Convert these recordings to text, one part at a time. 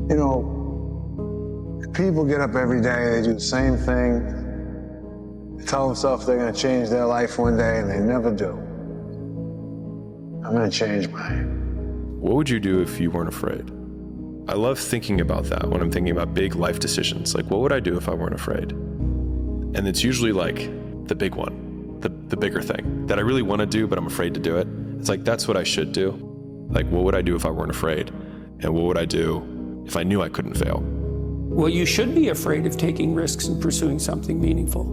You know, people get up every day, they do the same thing, they tell themselves they're gonna change their life one day, and they never do. I'm gonna change mine. What would you do if you weren't afraid? I love thinking about that when I'm thinking about big life decisions. Like, what would I do if I weren't afraid? And it's usually like the big one, the bigger thing that I really want to do, but I'm afraid to do it. It's like, that's what I should do. Like, what would I do if I weren't afraid? And what would I do if I knew I couldn't fail? Well, you should be afraid of taking risks and pursuing something meaningful.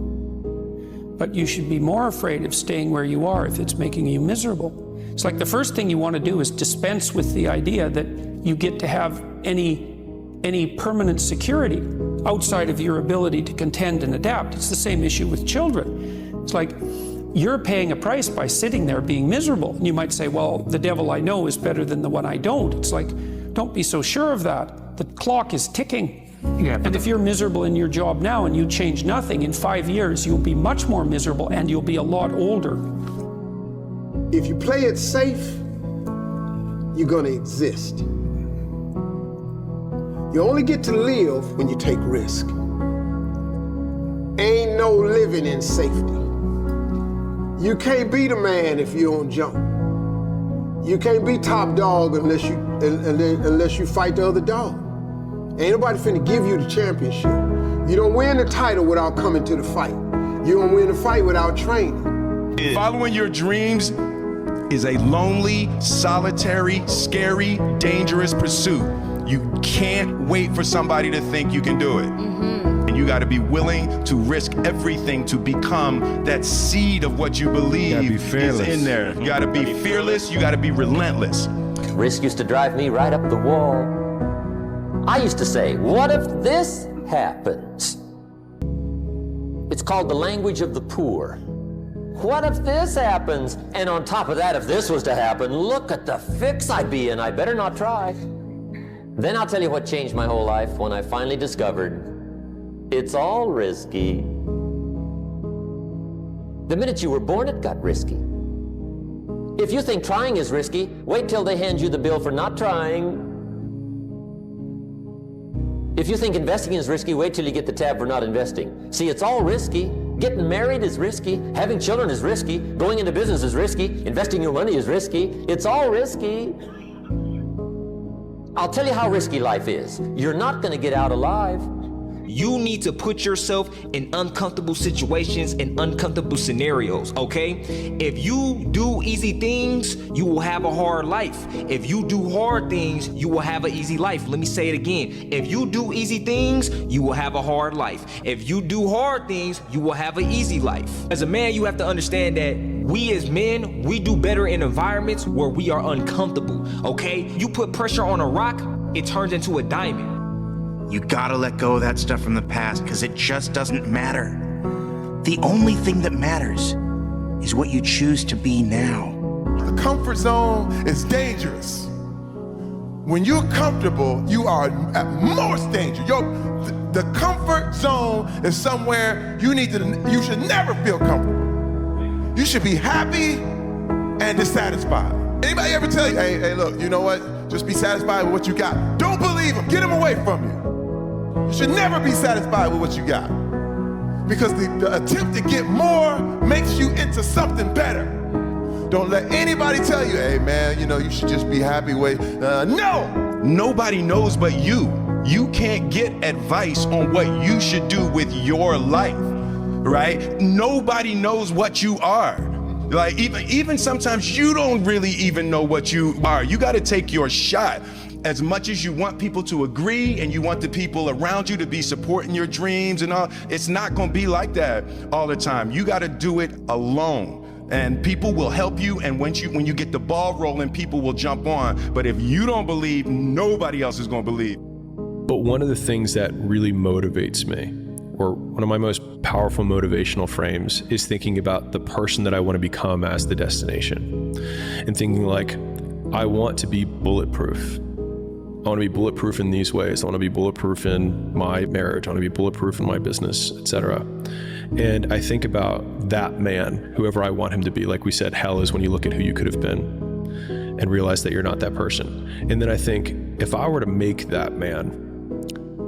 But you should be more afraid of staying where you are if it's making you miserable. It's like the first thing you want to do is dispense with the idea that you get to have any permanent security outside of your ability to contend and adapt. It's the same issue with children. It's like you're paying a price by sitting there being miserable. And you might say, well, the devil I know is better than the one I don't. It's like, don't be so sure of that. The clock is ticking. Yeah, and if you're miserable in your job now and you change nothing, in 5 years, you'll be much more miserable and you'll be a lot older. If you play it safe, you're gonna exist. You only get to live when you take risk. Ain't no living in safety. You can't be the man if you don't jump. You can't be top dog unless you fight the other dog. Ain't nobody finna give you the championship. You don't win the title without coming to the fight. You don't win the fight without training. Following your dreams is a lonely, solitary, scary, dangerous pursuit. You can't wait for somebody to think you can do it. And you gotta be willing to risk everything to become that seed of what you believe is in there. You gotta be fearless, you gotta be relentless. Risk used to drive me right up the wall. I used to say, what if this happens? It's called the language of the poor. What if this happens? And on top of that, if this was to happen, look at the fix I'd be in. I better not try. Then I'll tell you what changed my whole life when I finally discovered it's all risky. The minute you were born, it got risky. If you think trying is risky, wait till they hand you the bill for not trying. If you think investing is risky, wait till you get the tab for not investing. See, it's all risky. Getting married is risky. Having children is risky. Going into business is risky. Investing your money is risky. It's all risky. I'll tell you how risky life is. You're not going to get out alive. You need to put yourself in uncomfortable situations and uncomfortable scenarios, okay? If you do easy things, you will have a hard life. If you do hard things, you will have an easy life. Let me say it again. If you do easy things, you will have a hard life. If you do hard things, you will have an easy life. As a man, you have to understand that we as men, we do better in environments where we are uncomfortable, okay? You put pressure on a rock, it turns into a diamond. You gotta let go of that stuff from the past because it just doesn't matter. The only thing that matters is what you choose to be now. The comfort zone is dangerous. When you're comfortable, you are at most danger. The comfort zone is somewhere you should never feel comfortable. You should be happy and dissatisfied. Anybody ever tell you, hey, look, you know what? Just be satisfied with what you got. Don't believe them, get them away from you. You should never be satisfied with what you got. Because the attempt to get more makes you into something better. Don't let anybody tell you, hey man, you should just be happy with, no! Nobody knows but you. You can't get advice on what you should do with your life, right? Nobody knows what you are. Like even sometimes you don't really even know what you are. You gotta take your shot. As much as you want people to agree and you want the people around you to be supporting your dreams and all, it's not gonna be like that all the time. You gotta do it alone. And people will help you, and when you get the ball rolling, people will jump on. But if you don't believe, nobody else is gonna believe. But one of the things that really motivates me, or one of my most powerful motivational frames, is thinking about the person that I want to become as the destination. And thinking like, I want to be bulletproof. I want to be bulletproof in these ways. I want to be bulletproof in my marriage. I want to be bulletproof in my business, etc. And I think about that man, whoever I want him to be. Like we said, hell is when you look at who you could have been and realize that you're not that person. And then I think, if I were to make that man,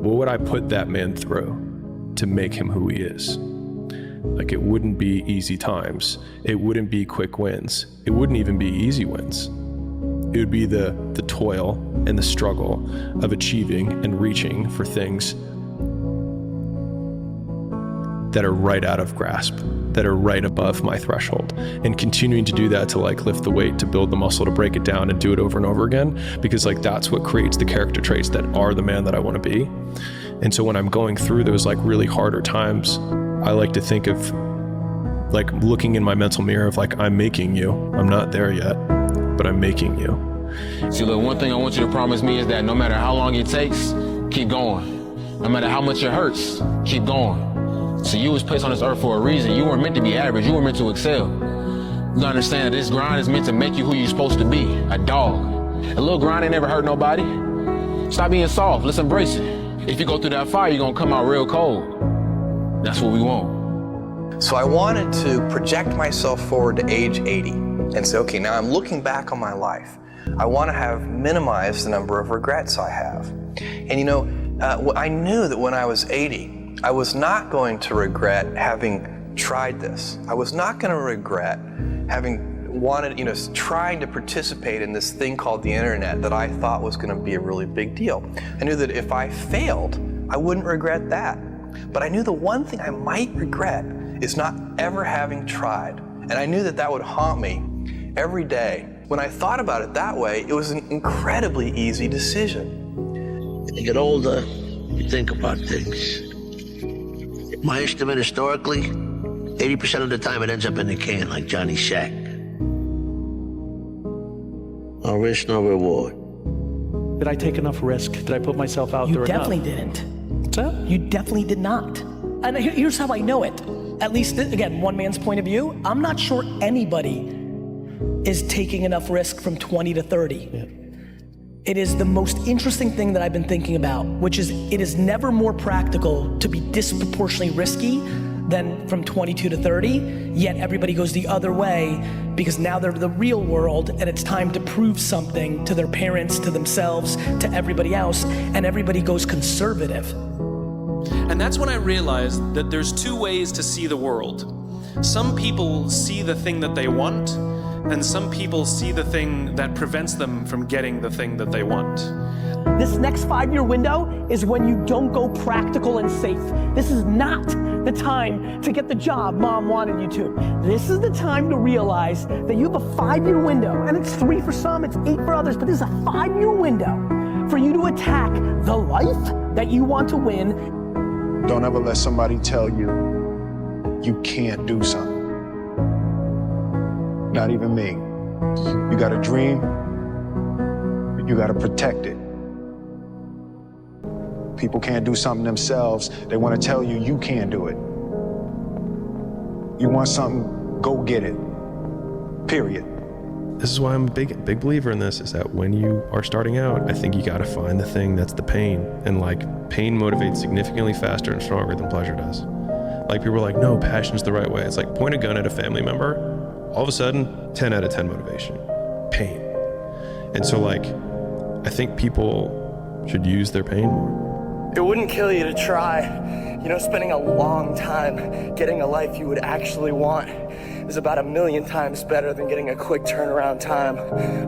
what would I put that man through to make him who he is? Like, it wouldn't be easy times. It wouldn't be quick wins. It wouldn't even be easy wins. It would be the toil and the struggle of achieving and reaching for things that are right out of grasp, that are right above my threshold, and continuing to do that to like lift the weight, to build the muscle, to break it down and do it over and over again, because like that's what creates the character traits that are the man that I want to be. And so when I'm going through those like really harder times, I like to think of like looking in my mental mirror of like, I'm making you. I'm not there yet, but I'm making you. See, look, one thing I want you to promise me is that no matter how long it takes, keep going. No matter how much it hurts, keep going. So you was placed on this earth for a reason. You weren't meant to be average. You were meant to excel. You gotta understand that this grind is meant to make you who you're supposed to be, a dog. A little grind ain't never hurt nobody. Stop being soft. Let's embrace it. If you go through that fire, you're gonna come out real cold. That's what we want. So I wanted to project myself forward to age 80 and say, okay, now I'm looking back on my life. I want to have minimized the number of regrets I have. And you know, I knew that when I was 80, I was not going to regret having tried this. I was not going to regret having wanted, trying to participate in this thing called the internet that I thought was going to be a really big deal. I knew that if I failed, I wouldn't regret that. But I knew the one thing I might regret is not ever having tried. And I knew that that would haunt me every day. When I thought about it that way, it was an incredibly easy decision. As you get older, you think about things. My estimate historically, 80% of the time it ends up in the can, like Johnny Shack. No risk, no reward. Did I take enough risk? Did I put myself out there enough? You definitely didn't. What's that? You definitely did not. And here's how I know it. At least, again, one man's point of view. I'm not sure anybody is taking enough risk from 20 to 30. Yeah. It is the most interesting thing that I've been thinking about, which is it is never more practical to be disproportionately risky than from 22 to 30, yet everybody goes the other way because now they're the real world and it's time to prove something to their parents, to themselves, to everybody else, and everybody goes conservative. And that's when I realized that there's two ways to see the world. Some people see the thing that they want, and some people see the thing that prevents them from getting the thing that they want. This next 5-year window is when you don't go practical and safe. This is not the time to get the job mom wanted you to. This is the time to realize that you have a 5-year window, and it's 3 for some, it's 8 for others, but this is a 5-year window for you to attack the life that you want to win. Don't ever let somebody tell you you can't do something. Not even me. You got a dream, you got to protect it. People can't do something themselves. They want to tell you you can't do it. You want something, go get it. Period. This is why I'm a big believer in this, is that when you are starting out, I think you got to find the thing that's the pain. And like, pain motivates significantly faster and stronger than pleasure does. Like, people are like, no, passion's the right way. It's like, point a gun at a family member, all of a sudden, 10 out of 10 motivation, pain. And so like, I think people should use their pain more. It wouldn't kill you to try. Spending a long time getting a life you would actually want is about 1,000,000 times better than getting a quick turnaround time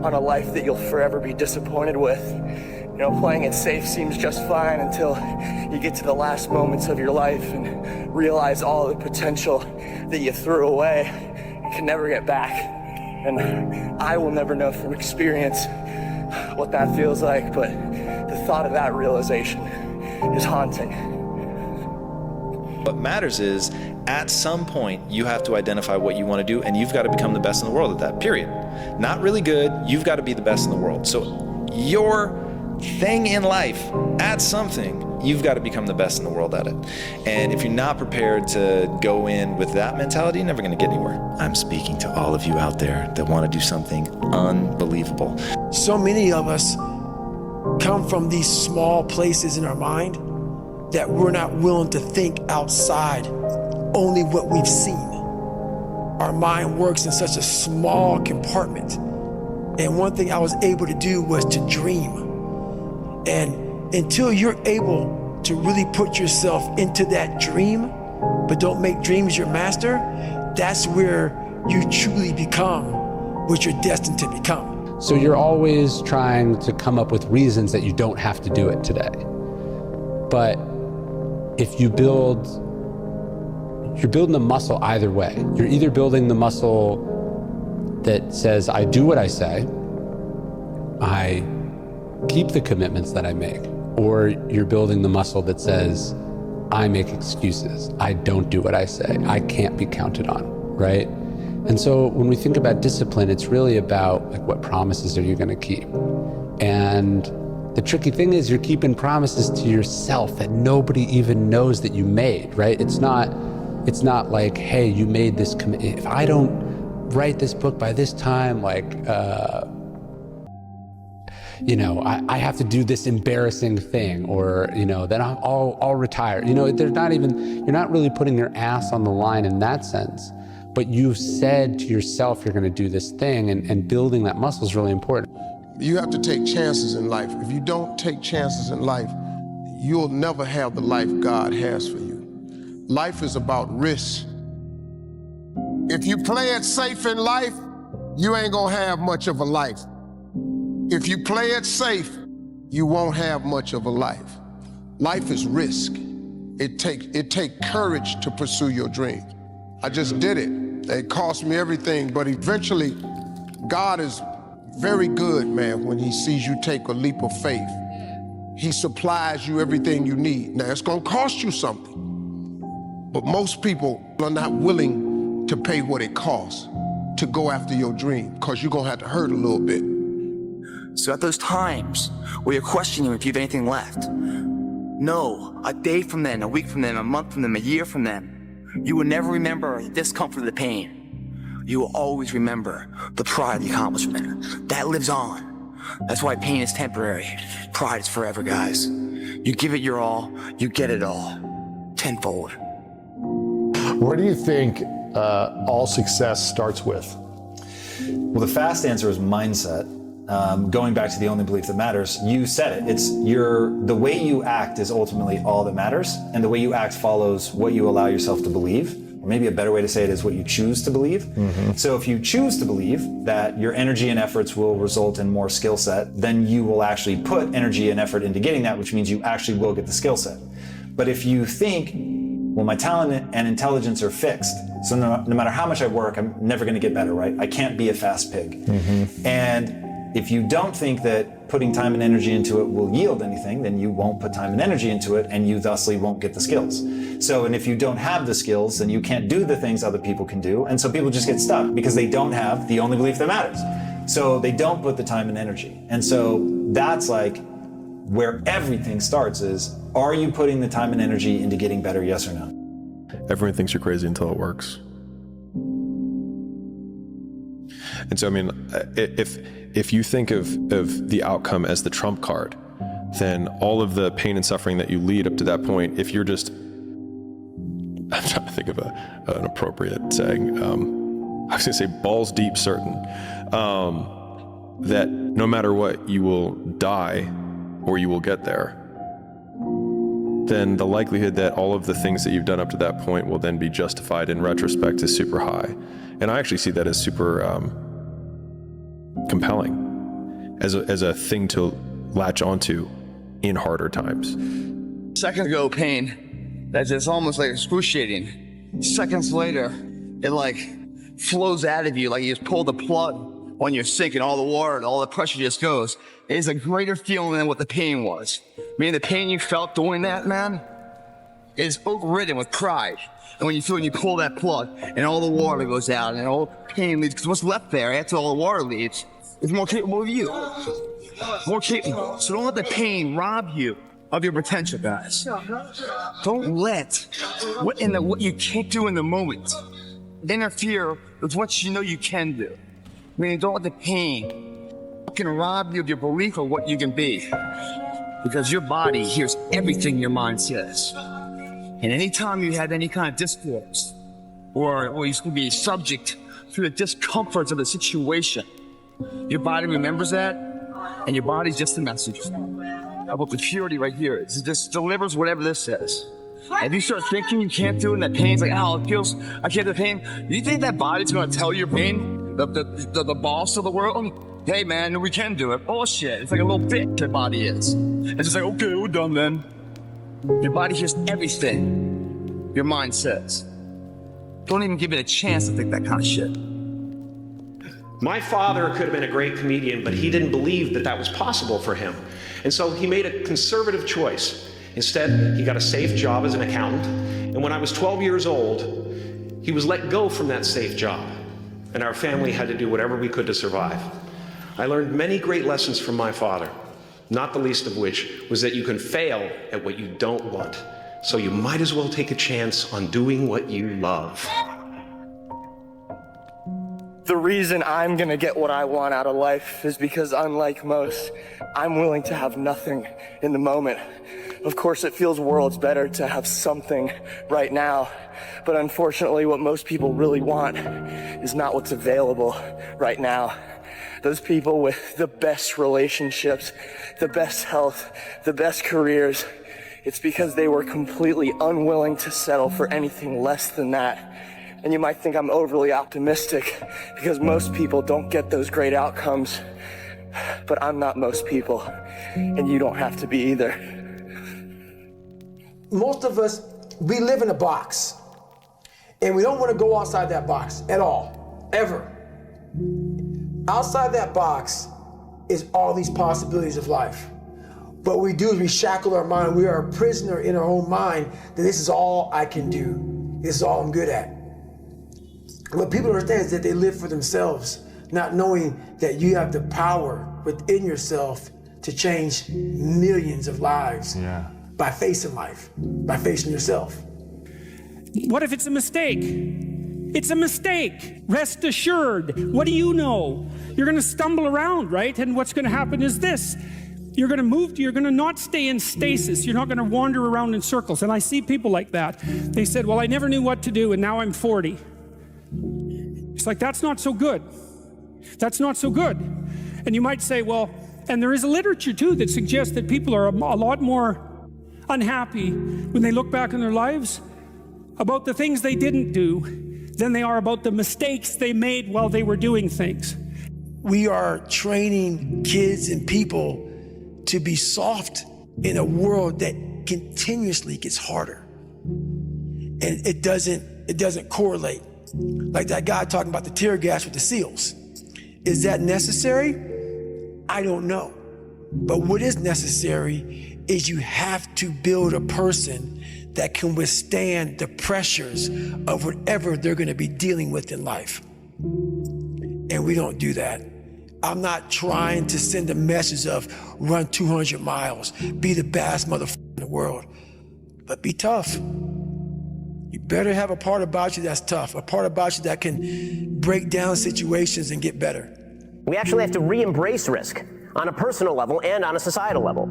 on a life that you'll forever be disappointed with. Playing it safe seems just fine until you get to the last moments of your life and realize all the potential that you threw away and can never get back. And I will never know from experience what that feels like, but the thought of that realization is haunting. What matters is, at some point, you have to identify what you want to do, and you've got to become the best in the world at that, period. Not really good, you've got to be the best in the world. So your thing in life, at something, you've got to become the best in the world at it. And if you're not prepared to go in with that mentality, you're never going to get anywhere. I'm speaking to all of you out there that want to do something unbelievable. So many of us come from these small places in our mind that we're not willing to think outside only what we've seen. Our mind works in such a small compartment. And one thing I was able to do was to dream. And until you're able to really put yourself into that dream, but don't make dreams your master, that's where you truly become what you're destined to become. So you're always trying to come up with reasons that you don't have to do it today. But if you build, you're building a muscle either way. You're either building the muscle that says, I do what I say, I keep the commitments that I make, or you're building the muscle that says, I make excuses, I don't do what I say, I can't be counted on, right? And so when we think about discipline, it's really about like, what promises are you gonna keep? And the tricky thing is you're keeping promises to yourself that nobody even knows that you made, right? It's not like, hey, you made this commitment. If I don't write this book by this time, like, you know, I have to do this embarrassing thing, or, you know, then I'll retire. You know, you're not really putting your ass on the line in that sense, but you've said to yourself you're gonna do this thing, and building that muscle is really important. You have to take chances in life. If you don't take chances in life, you'll never have the life God has for you. Life is about risk. If you play it safe in life, you ain't gonna have much of a life. If you play it safe, you won't have much of a life. Life is risk. It take courage to pursue your dream. I just did it. It cost me everything, but eventually, God is very good, man, when he sees you take a leap of faith. He supplies you everything you need. Now, it's gonna cost you something, but most people are not willing to pay what it costs to go after your dream, because you're gonna have to hurt a little bit. So at those times where you're questioning if you have anything left, know a day from then, a week from then, a month from then, a year from then, you will never remember the discomfort or the pain. You will always remember the pride of the accomplishment. That lives on. That's why pain is temporary. Pride is forever, guys. You give it your all, you get it all. Tenfold. Where do you think all success starts with? Well, the fast answer is mindset. Going back to the only belief that matters, you said it. The way you act is ultimately all that matters, and the way you act follows what you allow yourself to believe. Or maybe a better way to say it is what you choose to believe. Mm-hmm. So if you choose to believe that your energy and efforts will result in more skill set, then you will actually put energy and effort into getting that, which means you actually will get the skill set. But if you think, well, my talent and intelligence are fixed, so no matter how much I work, I'm never gonna get better, right? I can't be a fast pig. Mm-hmm. And if you don't think that putting time and energy into it will yield anything, then you won't put time and energy into it, and you thusly won't get the skills. So, and if you don't have the skills, then you can't do the things other people can do, and so people just get stuck because they don't have the only belief that matters. So they don't put the time and energy. And so that's like where everything starts is, are you putting the time and energy into getting better, yes or no? Everyone thinks you're crazy until it works. And so, I mean, if you think of the outcome as the trump card, then all of the pain and suffering that you lead up to that point, if you're just, I'm trying to think of an appropriate saying, I was gonna say balls deep certain, that no matter what, you will die or you will get there, then the likelihood that all of the things that you've done up to that point will then be justified in retrospect is super high. And I actually see that as super compelling, as a thing to latch onto in harder times. Seconds ago, pain, that's just almost like excruciating. Seconds later, it like flows out of you like you just pulled the plug on your sink and all the water and all the pressure just goes. It is a greater feeling than what the pain was. I mean, the pain you felt doing that, man, is overridden with pride. And when you feel when you pull that plug and all the water goes out and all the pain leaves, because what's left there after all the water leaves is more capable of you. More capable. So don't let the pain rob you of your potential, guys. Don't let what you can't do in the moment interfere with what you know you can do. I mean, don't let the pain can rob you of your belief of what you can be. Because your body hears everything your mind says. And anytime you have any kind of discourse, or you can be subject to the discomforts of the situation, your body remembers that, and your body's just a messenger. about the purity right here. It just delivers whatever this says. If you start thinking you can't do it and that pain's like, oh, it feels, I can't do the pain. You think that body's gonna tell your pain, the boss of the world? Hey man, we can do it. Bullshit. It's like a little bitch your body is. It's just like, okay, we're done then. Your body hears everything your mind says. Don't even give it a chance to think that kind of shit. My father could have been a great comedian, but he didn't believe that that was possible for him. And so he made a conservative choice. Instead, he got a safe job as an accountant. And when I was 12 years old, he was let go from that safe job. And our family had to do whatever we could to survive. I learned many great lessons from my father, not the least of which was that you can fail at what you don't want. So you might as well take a chance on doing what you love. The reason I'm gonna get what I want out of life is because, unlike most, I'm willing to have nothing in the moment. Of course, it feels worlds better to have something right now, but unfortunately, what most people really want is not what's available right now. Those people with the best relationships, the best health, the best careers, it's because they were completely unwilling to settle for anything less than that. And you might think I'm overly optimistic because most people don't get those great outcomes, but I'm not most people, and you don't have to be either. Most of us, we live in a box, and we don't want to go outside that box at all, ever. Outside that box is all these possibilities of life. What we do is we shackle our mind. We are a prisoner in our own mind that this is all I can do. This is all I'm good at. What people don't understand is that they live for themselves, not knowing that you have the power within yourself to change millions of lives by facing life, by facing yourself. What if it's a mistake? It's a mistake. Rest assured. What do you know? You're going to stumble around, right? And what's going to happen is this. You're going to move, you're going to not stay in stasis. You're not going to wander around in circles. And I see people like that. They said, well, I never knew what to do, and now I'm 40. It's like, that's not so good. That's not so good. And you might say, well, and there is a literature too that suggests that people are a lot more unhappy when they look back in their lives about the things they didn't do than they are about the mistakes they made while they were doing things. We are training kids and people to be soft in a world that continuously gets harder. And it doesn't correlate. Like that guy talking about the tear gas with the SEALs. Is that necessary? I don't know. But what is necessary is you have to build a person that can withstand the pressures of whatever they're going to be dealing with in life. And we don't do that. I'm not trying to send a message of run 200 miles, be the baddest motherfucker in the world, but be tough. You better have a part about you that's tough, a part about you that can break down situations and get better. We actually have to re-embrace risk on a personal level and on a societal level.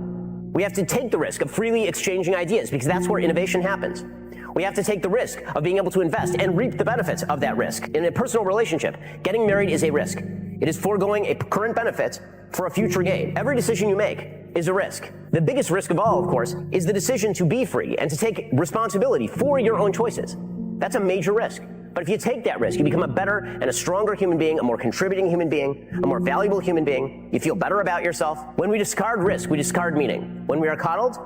We have to take the risk of freely exchanging ideas because that's where innovation happens. We have to take the risk of being able to invest and reap the benefits of that risk. In a personal relationship, getting married is a risk. It is foregoing a current benefit for a future gain. Every decision you make is a risk. The biggest risk of all, of course, is the decision to be free and to take responsibility for your own choices. That's a major risk. But if you take that risk, you become a better and a stronger human being, a more contributing human being, a more valuable human being. You feel better about yourself. When we discard risk, we discard meaning. When we are coddled,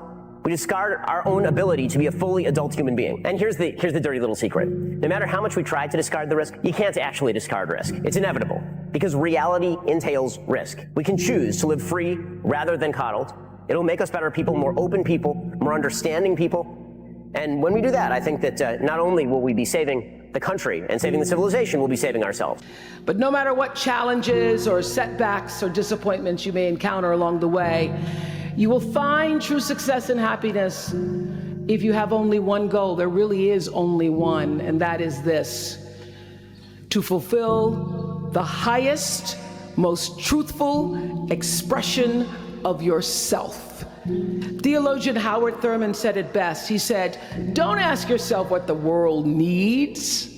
we discard our own ability to be a fully adult human being. And here's the dirty little secret. No matter how much we try to discard the risk, you can't actually discard risk. It's inevitable because reality entails risk. We can choose to live free rather than coddled. It'll make us better people, more open people, more understanding people. And when we do that, I think that not only will we be saving the country and saving the civilization, we'll be saving ourselves. But no matter what challenges or setbacks or disappointments you may encounter along the way, you will find true success and happiness if you have only one goal. There really is only one, and that is this: to fulfill the highest, most truthful expression of yourself. Theologian Howard Thurman said it best. He said, "Don't ask yourself what the world needs.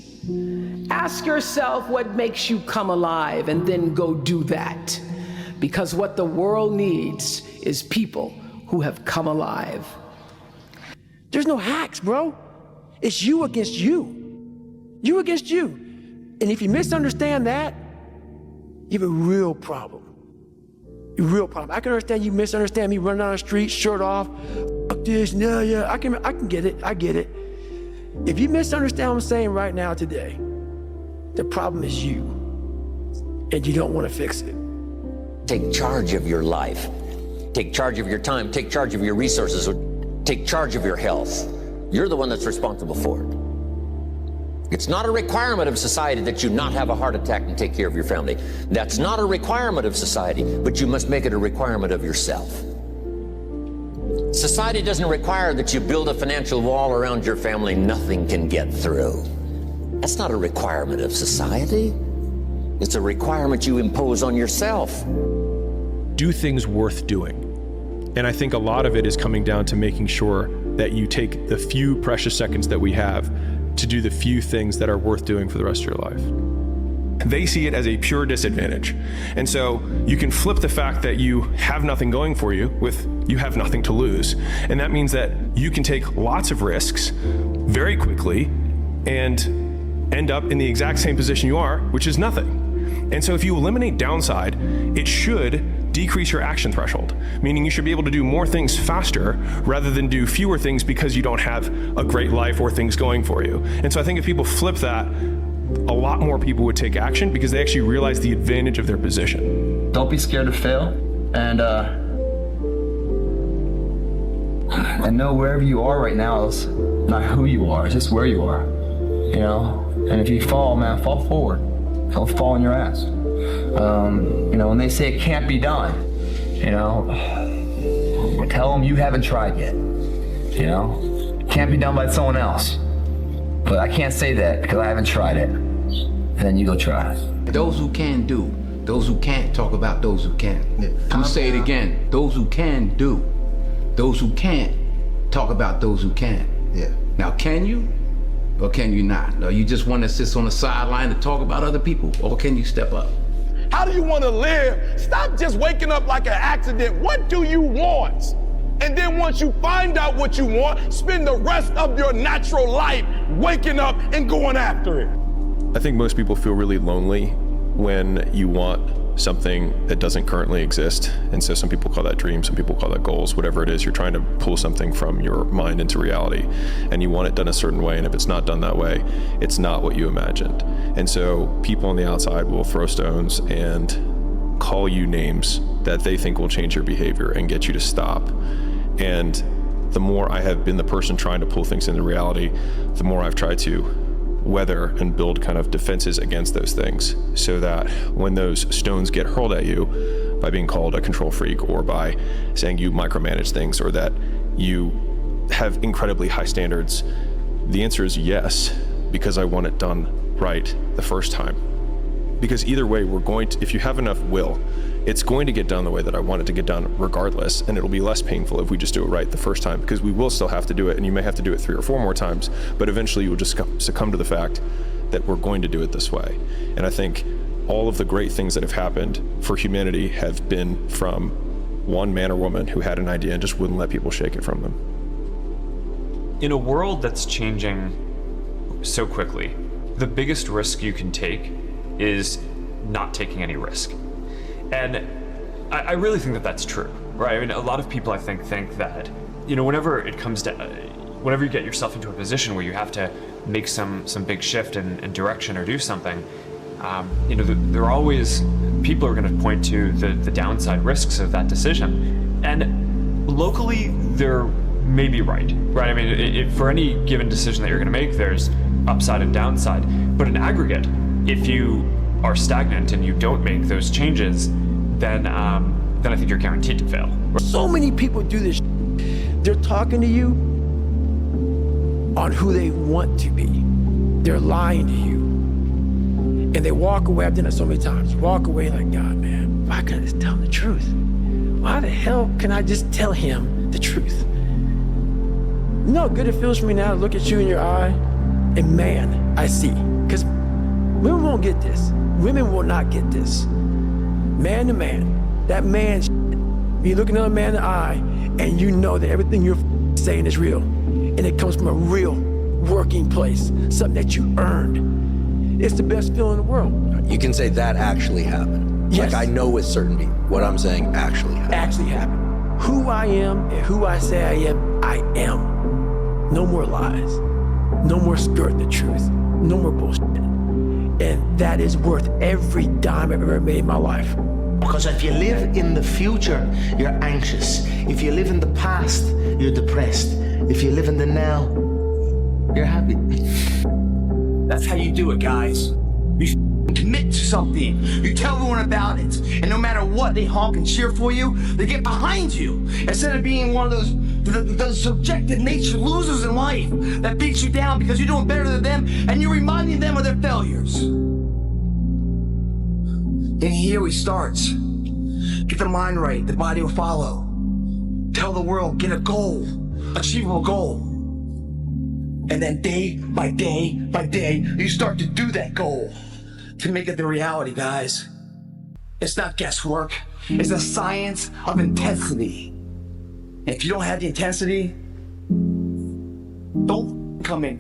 Ask yourself what makes you come alive, and then go do that. Because what the world needs is people who have come alive. There's no hacks, bro. It's you against you. You against you. And if you misunderstand that, you have a real problem. A real problem. I can understand you misunderstand me running down the street, shirt off, fuck this, no, yeah, I can get it, I get it. If you misunderstand what I'm saying right now today, the problem is you, and you don't want to fix it. Take charge of your life. Take charge of your time, take charge of your resources, or take charge of your health. You're the one that's responsible for it. It's not a requirement of society that you not have a heart attack and take care of your family. That's not a requirement of society, but you must make it a requirement of yourself. Society doesn't require that you build a financial wall around your family nothing can get through. That's not a requirement of society. It's a requirement you impose on yourself. Do things worth doing. And I think a lot of it is coming down to making sure that you take the few precious seconds that we have to do the few things that are worth doing for the rest of your life. They see it as a pure disadvantage. And so you can flip the fact that you have nothing going for you with you have nothing to lose. And that means that you can take lots of risks very quickly and end up in the exact same position you are, which is nothing. And so if you eliminate downside, it should decrease your action threshold, meaning you should be able to do more things faster rather than do fewer things because you don't have a great life or things going for you. And so I think if people flip that, a lot more people would take action because they actually realize the advantage of their position. Don't be scared to fail, and know wherever you are right now is not who you are, it's just where you are, you know? And if you fall, man, fall forward. Don't fall on your ass. You know, when they say it can't be done, you know, tell them you haven't tried yet. You know, it can't be done by someone else. But I can't say that because I haven't tried it. And then you go try. Those who can do, those who can't talk about those who can. Yeah. I'm gonna say it again. Those who can do, those who can't talk about those who can. Yeah. Now, can you? Or can you not? Or you just want to sit on the sideline to talk about other people? Or can you step up? How do you want to live? Stop just waking up like an accident. What do you want? And then once you find out what you want, spend the rest of your natural life waking up and going after it. I think most people feel really lonely when you want something that doesn't currently exist. And so some people call that dreams, some people call that goals, whatever it is. You're trying to pull something from your mind into reality and you want it done a certain way. And if it's not done that way, it's not what you imagined. And so people on the outside will throw stones and call you names that they think will change your behavior and get you to stop. And the more I have been the person trying to pull things into reality, the more I've tried to weather and build kind of defenses against those things so that when those stones get hurled at you by being called a control freak or by saying you micromanage things or that you have incredibly high standards, the answer is yes, because I want it done right the first time. Because either way, we're going to, if you have enough will, it's going to get done the way that I want it to get done regardless, and it'll be less painful if we just do it right the first time, because we will still have to do it, and you may have to do it 3 or 4 more times, but eventually you will just succumb to the fact that we're going to do it this way. And I think all of the great things that have happened for humanity have been from one man or woman who had an idea and just wouldn't let people shake it from them. In a world that's changing so quickly, the biggest risk you can take is not taking any risk. And I really think that that's true, right? I mean, a lot of people I think that, you know, whenever it comes to, whenever you get yourself into a position where you have to make some big shift in direction or do something, you know, there are always, people are going to point to the downside risks of that decision. And locally, they're maybe right? I mean, for any given decision that you're going to make, there's upside and downside. But in aggregate, if you are stagnant and you don't make those changes, then I think you're guaranteed to fail. So many people do this. They're talking to you on who they want to be. They're lying to you. And they walk away, I've done it so many times, walk away like, God, man, why can't I just tell him the truth? Why the hell can I just tell him the truth? You know how good it feels for me now to look at you in your eye? And man, I see. Because women won't get this. Women will not get this. Man to man, that man, you look another man in the eye and you know that everything you're saying is real, and it comes from a real working place, something that you earned. It's the best feeling in the world. You can say that actually happened. Yes. Like I know with certainty what I'm saying actually happened. Actually happened. Who I am and who I say I am, I am. No more lies. No more skirting the truth. No more bullshit. And that is worth every dime I've ever made in my life. Because if you live in the future, you're anxious. If you live in the past, you're depressed. If you live in the now, you're happy. That's how you do it, guys. You commit to something. You tell everyone about it. And no matter what, they honk and cheer for you. They get behind you. Instead of being one of those subjective nature losers in life that beats you down because you're doing better than them and you're reminding them of their failures. And here we start. Get the mind right, the body will follow. Tell the world, get a goal, achievable goal. And then day by day by day, you start to do that goal to make it the reality, guys. It's not guesswork. It's a science of intensity. And if you don't have the intensity, don't come in.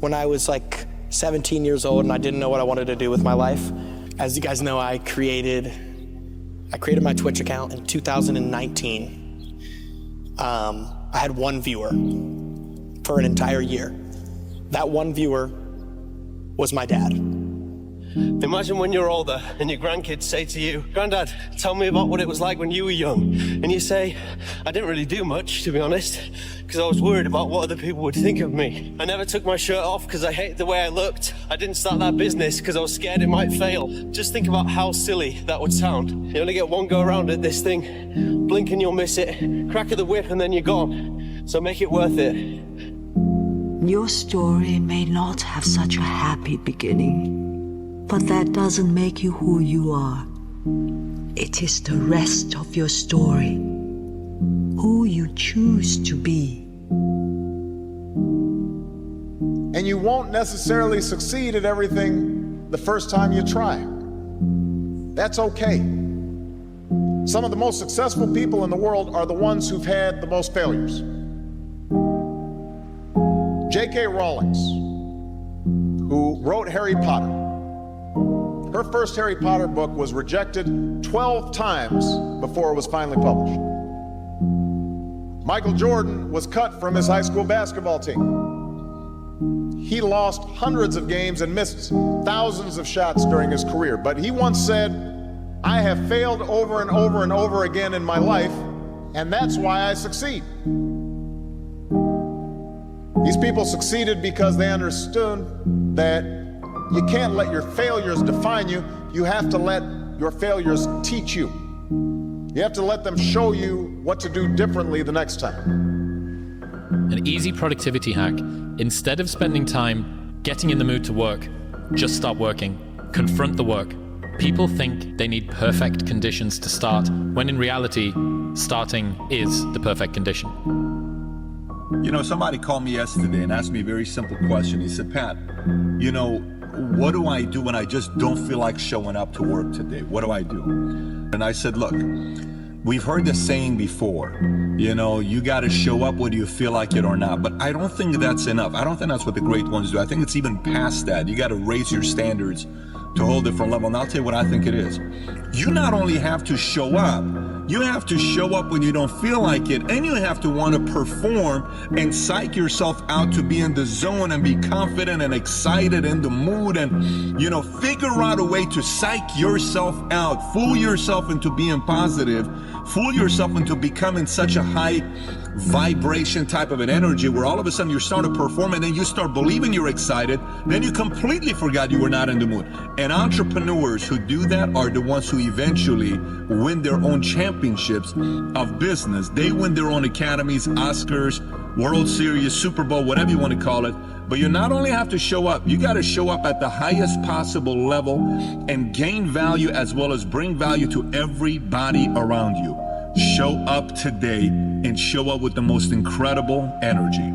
When I was like 17 years old and I didn't know what I wanted to do with my life, as you guys know, I created my Twitch account in 2019. I had one viewer for an entire year. That one viewer was my dad. Imagine when you're older and your grandkids say to you, "Granddad, tell me about what it was like when you were young." And you say, "I didn't really do much, to be honest, because I was worried about what other people would think of me. I never took my shirt off because I hated the way I looked. I didn't start that business because I was scared it might fail." Just think about how silly that would sound. You only get one go around at this thing. Blink and you'll miss it. Crack of the whip and then you're gone. So make it worth it. Your story may not have such a happy beginning, but that doesn't make you who you are. It is the rest of your story, who you choose to be. And you won't necessarily succeed at everything the first time you try. That's okay. Some of the most successful people in the world are the ones who've had the most failures. J.K. Rowling, who wrote Harry Potter, her first Harry Potter book was rejected 12 times before it was finally published. Michael Jordan was cut from his high school basketball team. He lost hundreds of games and missed thousands of shots during his career, but he once said, "I have failed over and over and over again in my life, and that's why I succeed." These people succeeded because they understood that you can't let your failures define you. You have to let your failures teach you. You have to let them show you what to do differently the next time. An easy productivity hack. Instead of spending time getting in the mood to work, just start working. Confront the work. People think they need perfect conditions to start, when in reality, starting is the perfect condition. You know, somebody called me yesterday and asked me a very simple question. He said, "Pat, you know, what do I do when I just don't feel like showing up to work today? What do I do?" And I said, "Look, we've heard the saying before, you know, you got to show up whether you feel like it or not. But I don't think that's enough. I don't think that's what the great ones do. I think it's even past that. You got to raise your standards to a whole different level. And I'll tell you what I think it is. You not only have to show up, you have to show up when you don't feel like it, and you have to want to perform and psych yourself out to be in the zone and be confident and excited in the mood and, you know, figure out a way to psych yourself out, fool yourself into being positive, fool yourself into becoming such a high vibration type of an energy where all of a sudden you start to perform and then you start believing you're excited, then you completely forgot you were not in the mood. And entrepreneurs who do that are the ones who eventually win their own championships of business. They win their own academies, Oscars, World Series, Super Bowl, whatever you want to call it. But you not only have to show up, you got to show up at the highest possible level and gain value as well as bring value to everybody around you. Show up today and show up with the most incredible energy.